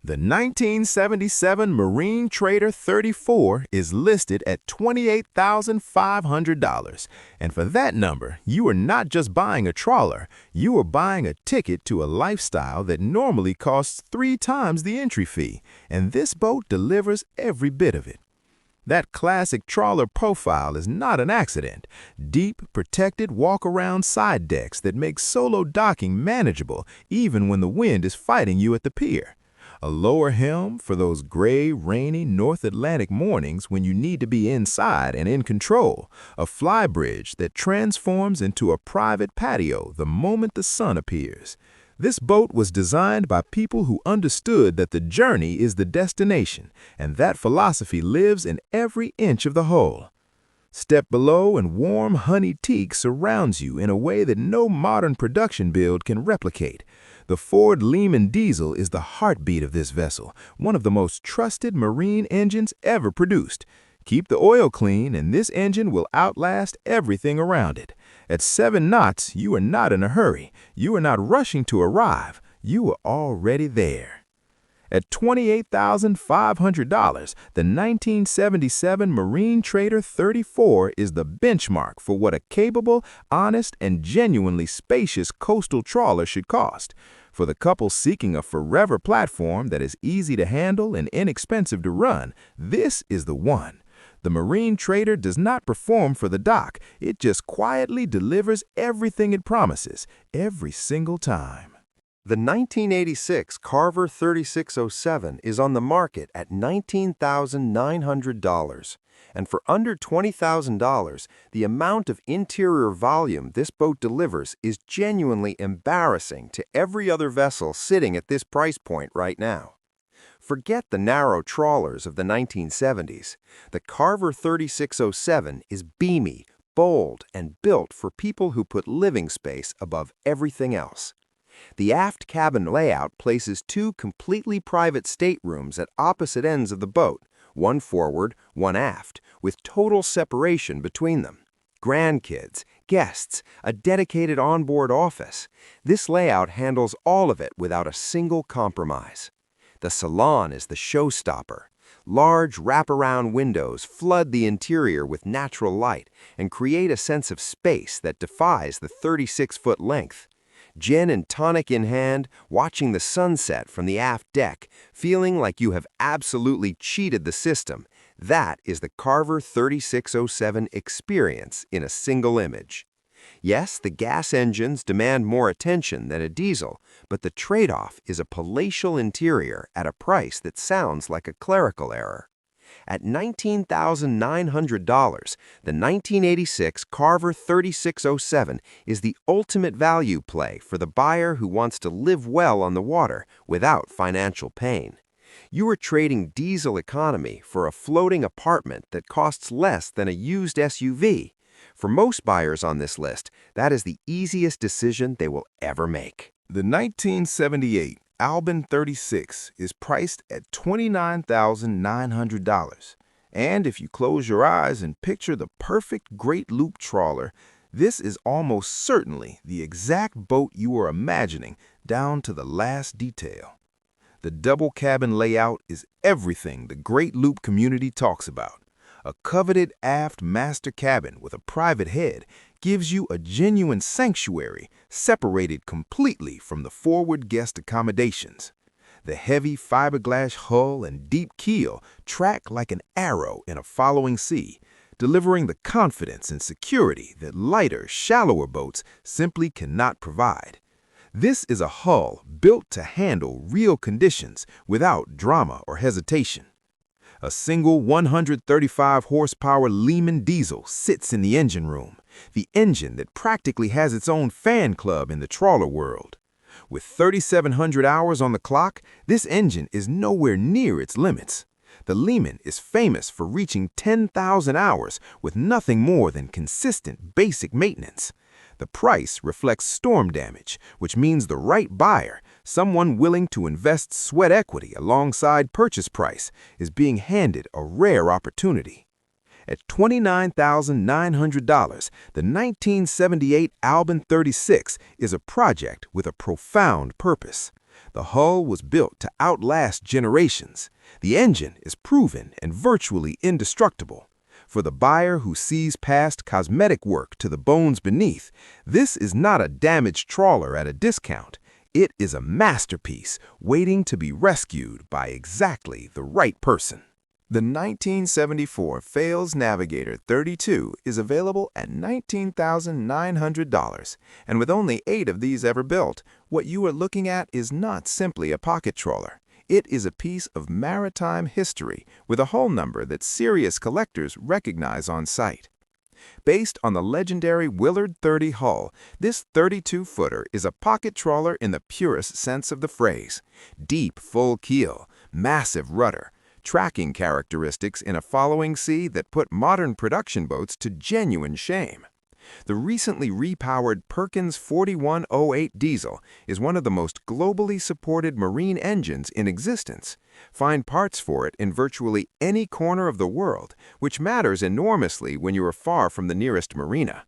The 1977 Marine Trader 34 is listed at $28,500. And for that number, you are not just buying a trawler, you are buying a ticket to a lifestyle that normally costs 3 times the entry fee, and this boat delivers every bit of it. That classic trawler profile is not an accident. Deep, protected walk-around side decks that make solo docking manageable even when the wind is fighting you at the pier. A lower helm for those gray, rainy North Atlantic mornings when you need to be inside and in control. A flybridge that transforms into a private patio the moment the sun appears. This boat was designed by people who understood that the journey is the destination, and that philosophy lives in every inch of the hull. Step below and warm honey teak surrounds you in a way that no modern production build can replicate. The Ford Lehman diesel is the heartbeat of this vessel, one of the most trusted marine engines ever produced. Keep the oil clean and this engine will outlast everything around it. At 7 knots, you are not in a hurry. You are not rushing to arrive. You are already there. At $28,500, the 1977 Marine Trader 34 is the benchmark for what a capable, honest, and genuinely spacious coastal trawler should cost. For the couple seeking a forever platform that is easy to handle and inexpensive to run, this is the one. The Marine Trader does not perform for the dock. It just quietly delivers everything it promises, every single time. The 1986 Carver 3607 is on the market at $19,900, and for under $20,000, the amount of interior volume this boat delivers is genuinely embarrassing to every other vessel sitting at this price point right now. Forget the narrow trawlers of the 1970s. The Carver 3607 is beamy, bold, and built for people who put living space above everything else. The aft cabin layout places 2 completely private staterooms at opposite ends of the boat, one forward, one aft, with total separation between them. Grandkids, guests, a dedicated onboard office. This layout handles all of it without a single compromise. The salon is the showstopper. Large wraparound windows flood the interior with natural light and create a sense of space that defies the 36-foot length. Gin and tonic in hand, watching the sunset from the aft deck, feeling like you have absolutely cheated the system. That is the Carver 3607 experience in a single image. Yes, the gas engines demand more attention than a diesel, but the trade-off is a palatial interior at a price that sounds like a clerical error. At $19,900, the 1986 Carver 3607 is the ultimate value play for the buyer who wants to live well on the water without financial pain. You are trading diesel economy for a floating apartment that costs less than a used SUV. For most buyers on this list, that is the easiest decision they will ever make. The 1978 Albin 36 is priced at $29,900. And if you close your eyes and picture the perfect Great Loop trawler, this is almost certainly the exact boat you are imagining down to the last detail. The double cabin layout is everything the Great Loop community talks about. A coveted aft master cabin with a private head gives you a genuine sanctuary separated completely from the forward guest accommodations. The heavy fiberglass hull and deep keel track like an arrow in a following sea, delivering the confidence and security that lighter, shallower boats simply cannot provide. This is a hull built to handle real conditions without drama or hesitation. A single 135-horsepower Lehman diesel sits in the engine room, the engine that practically has its own fan club in the trawler world. With 3,700 hours on the clock, this engine is nowhere near its limits. The Lehman is famous for reaching 10,000 hours with nothing more than consistent basic maintenance. The price reflects storm damage, which means the right buyer, someone willing to invest sweat equity alongside purchase price, is being handed a rare opportunity. At $29,900, the 1978 Albin 36 is a project with a profound purpose. The hull was built to outlast generations. The engine is proven and virtually indestructible. For the buyer who sees past cosmetic work to the bones beneath, this is not a damaged trawler at a discount. It is a masterpiece waiting to be rescued by exactly the right person. The 1974 Fales Navigator 32 is available at $19,900, and with only 8 of these ever built, what you are looking at is not simply a pocket trawler. It is a piece of maritime history with a hull number that serious collectors recognize on sight. Based on the legendary Willard 30 hull, this 32-footer is a pocket trawler in the purest sense of the phrase. Deep, full keel, massive rudder, tracking characteristics in a following sea that put modern production boats to genuine shame. The recently repowered Perkins 4108 diesel is one of the most globally supported marine engines in existence. Find parts for it in virtually any corner of the world, which matters enormously when you are far from the nearest marina.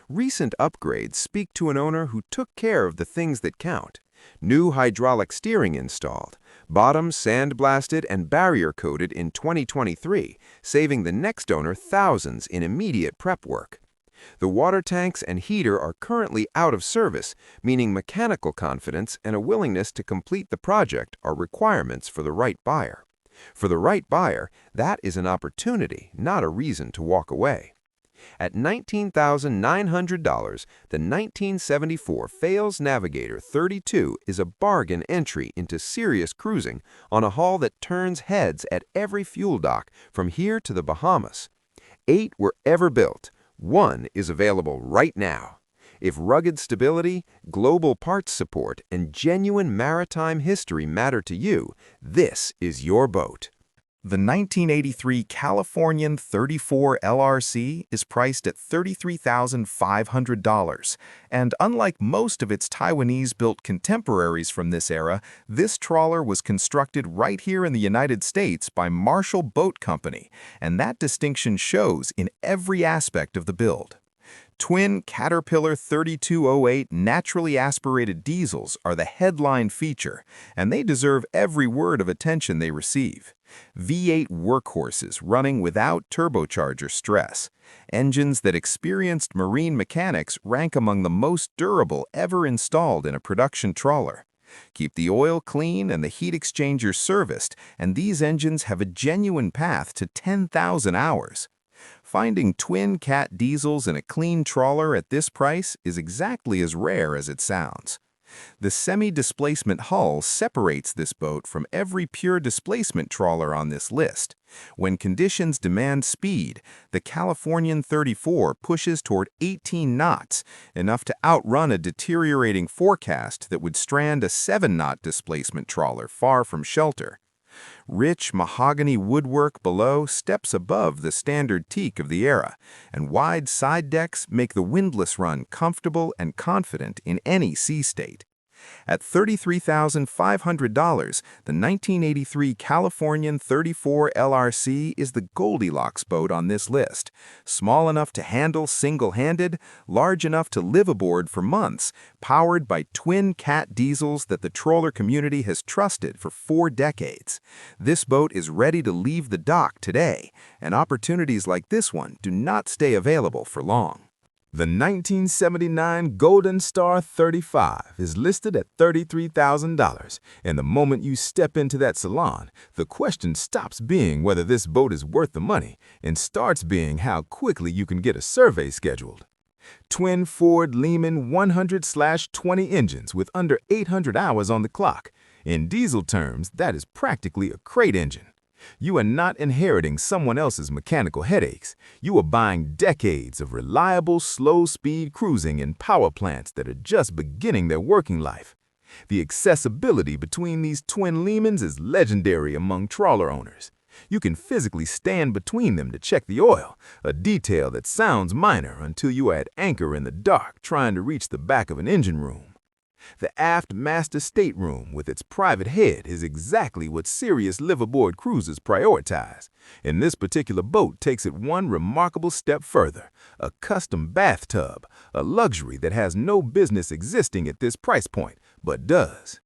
Recent upgrades speak to an owner who took care of the things that count. New hydraulic steering installed, bottom sandblasted and barrier-coated in 2023, saving the next owner thousands in immediate prep work. The water tanks and heater are currently out of service, meaning mechanical confidence and a willingness to complete the project are requirements for the right buyer. For the right buyer, that is an opportunity, not a reason to walk away. At $19,900, the 1974 Fales Navigator 32 is a bargain entry into serious cruising on a hull that turns heads at every fuel dock from here to the Bahamas. 8 were ever built. 1 is available right now. If rugged stability, global parts support, and genuine maritime history matter to you, this is your boat. The 1983 Californian 34 LRC is priced at $33,500, and unlike most of its Taiwanese-built contemporaries from this era, this trawler was constructed right here in the United States by Marshall Boat Company, and that distinction shows in every aspect of the build. Twin Caterpillar 3208 naturally aspirated diesels are the headline feature, and they deserve every word of attention they receive. V8 workhorses running without turbocharger stress. Engines that experienced marine mechanics rank among the most durable ever installed in a production trawler. Keep the oil clean and the heat exchanger serviced, and these engines have a genuine path to 10,000 hours. Finding twin Cat diesels in a clean trawler at this price is exactly as rare as it sounds. The semi-displacement hull separates this boat from every pure displacement trawler on this list. When conditions demand speed, the Californian 34 pushes toward 18 knots, enough to outrun a deteriorating forecast that would strand a 7-knot displacement trawler far from shelter. Rich mahogany woodwork below steps above the standard teak of the era, and wide side decks make the windlass run comfortable and confident in any sea state. At $33,500, the 1983 Californian 34 LRC is the Goldilocks boat on this list. Small enough to handle single-handed, large enough to live aboard for months, powered by twin Cat diesels that the trawler community has trusted for 4 decades. This boat is ready to leave the dock today, and opportunities like this one do not stay available for long. The 1979 Golden Star 35 is listed at $33,000, and the moment you step into that salon, the question stops being whether this boat is worth the money and starts being how quickly you can get a survey scheduled. Twin Ford Lehman 100/20 engines with under 800 hours on the clock. In diesel terms, that is practically a crate engine. You are not inheriting someone else's mechanical headaches. You are buying decades of reliable, slow-speed cruising in power plants that are just beginning their working life. The accessibility between these twin Lehmans is legendary among trawler owners. You can physically stand between them to check the oil, a detail that sounds minor until you are at anchor in the dark trying to reach the back of an engine room. The aft master stateroom with its private head is exactly what serious liveaboard cruisers prioritize. And this particular boat takes it one remarkable step further, a custom bathtub, a luxury that has no business existing at this price point, but does.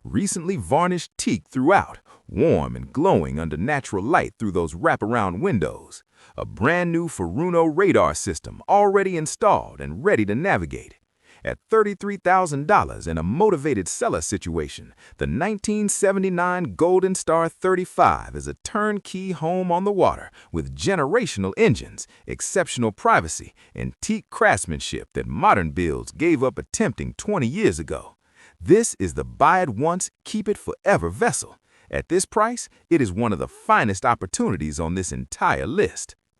recently varnished teak throughout, warm and glowing under natural light through those wraparound windows. A brand new Furuno radar system already installed and ready to navigate. At $33,000 in a motivated seller situation, the 1979 Golden Star 35 is a turnkey home on the water with generational engines, exceptional privacy, and teak craftsmanship that modern builds gave up attempting 20 years ago. This is the buy it once, keep it forever vessel. At this price, it is one of the finest opportunities on this entire list.